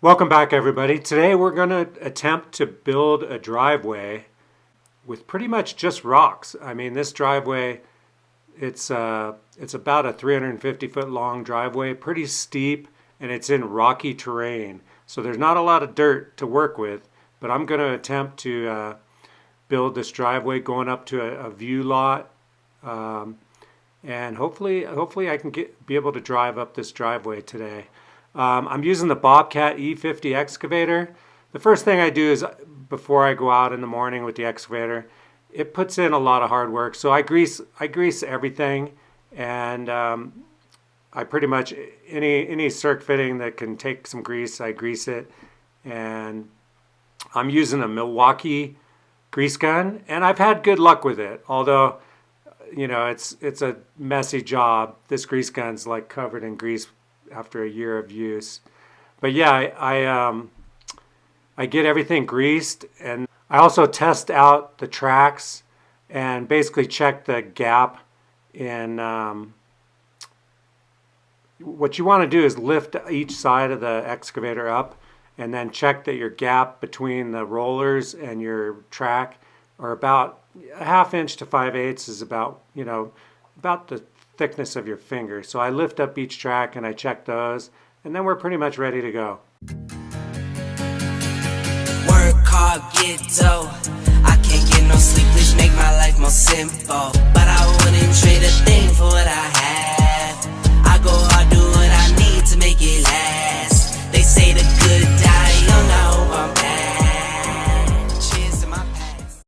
Welcome back, everybody. Today we're going to attempt to build a driveway with pretty much just rocks. I mean, this driveway, it's about a 350-foot long driveway, pretty steep, and it's in rocky terrain. So there's not a lot of dirt to work with, but I'm going to attempt to build this driveway going up to a view lot, and hopefully I can be able to drive up this driveway today. I'm using the Bobcat E50 excavator. The first thing I do is, before I go out in the morning with the excavator, it puts in a lot of hard work. So I grease everything, and I pretty much, any circ fitting that can take some grease, I grease it. And I'm using a Milwaukee grease gun, and I've had good luck with it. Although, you know, it's a messy job. This grease gun's like covered in grease after a year of use. But yeah, I get everything greased, and I also test out the tracks and basically check the gap in what you want to do is lift each side of the excavator up and then check that your gap between the rollers and your track are about a 1/2 inch to 5/8 is about, you know, about the thickness of your finger. So I lift up each track and I check those, and then we're pretty much ready to go. Work hard, get dough. I can't get no sleep, please make my life more simple. But I wouldn't trade a thing for what I have. I go hard, do what I need to make it last. They say the good die young, I hope I'm back. Cheers to my past.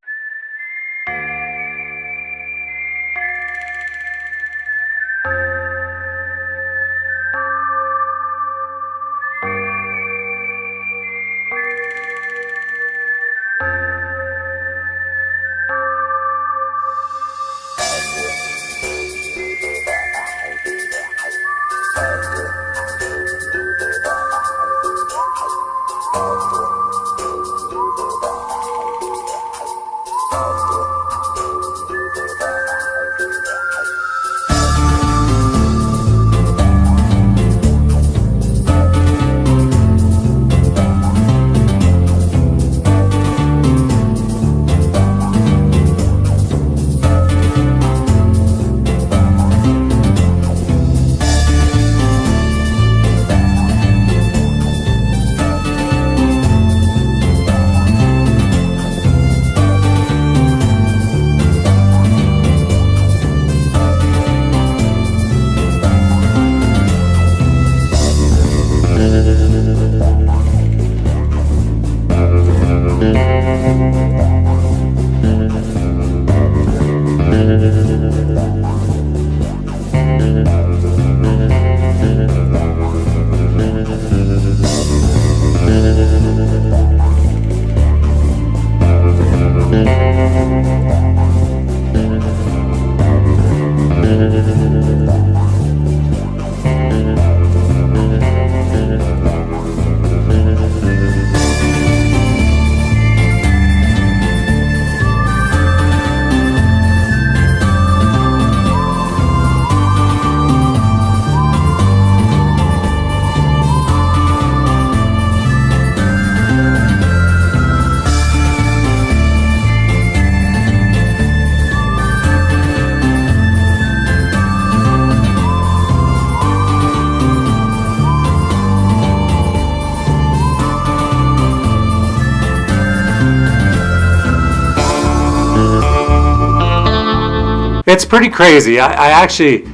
It's pretty crazy. I actually,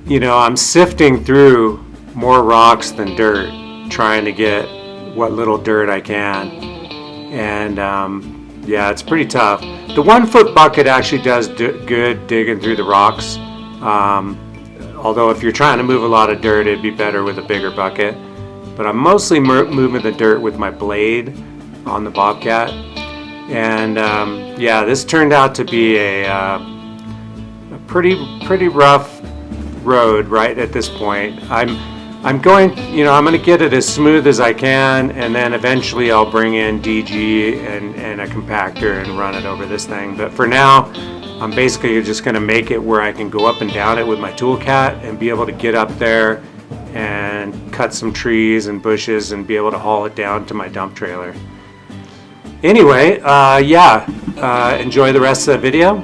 you know, I'm sifting through more rocks than dirt, trying to get what little dirt I can. And yeah, it's pretty tough. The 1-foot bucket actually does good digging through the rocks. Although if you're trying to move a lot of dirt, it'd be better with a bigger bucket. But I'm mostly moving the dirt with my blade on the Bobcat. And yeah, this turned out to be a pretty rough road right at this point. I'm going, you know, I'm going to get it as smooth as I can, and then eventually I'll bring in DG and a compactor and run it over this thing. But for now, I'm basically just going to make it where I can go up and down it with my TOOLCAT and be able to get up there and cut some trees and bushes and be able to haul it down to my dump trailer. Anyway, enjoy the rest of the video.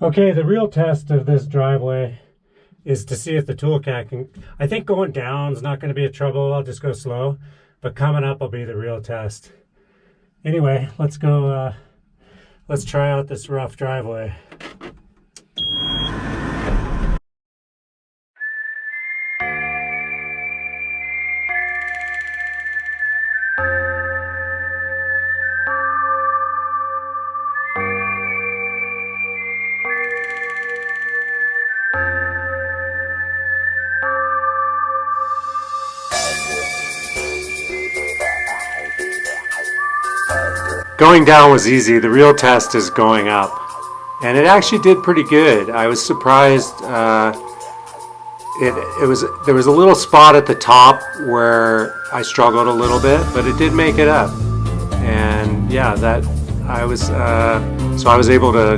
Okay, the real test of this driveway is to see if the TOOLCAT can... I think going down is not going to be a trouble. I'll just go slow. But coming up will be the real test. Anyway, let's go... let's try out this rough driveway. Going down was easy. The real test is going up. And it actually did pretty good. I was surprised. there was a little spot at the top where I struggled a little bit, but it did make it up. And yeah, so I was able to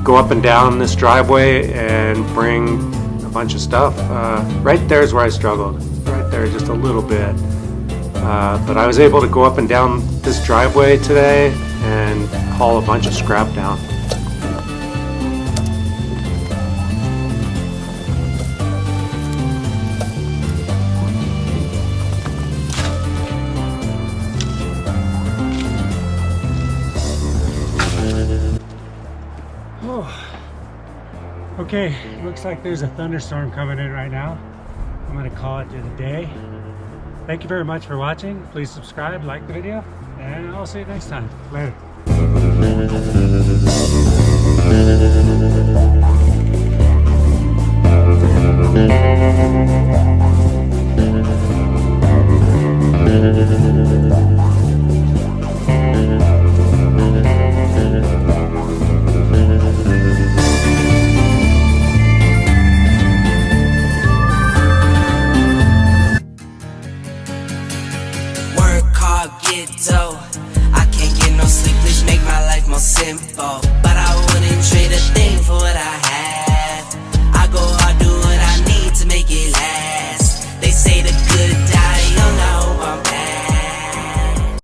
go up and down this driveway and bring a bunch of stuff. Right there's where I struggled, right there just a little bit. But I was able to go up and down this driveway today and haul a bunch of scrap down. Okay, looks like there's a thunderstorm coming in right now. I'm going to call it a day. Thank you very much for watching. Please subscribe, like the video, and I'll see you next time. Later. I can't get no sleep, which make my life more simple. But I wouldn't trade a thing for what I had.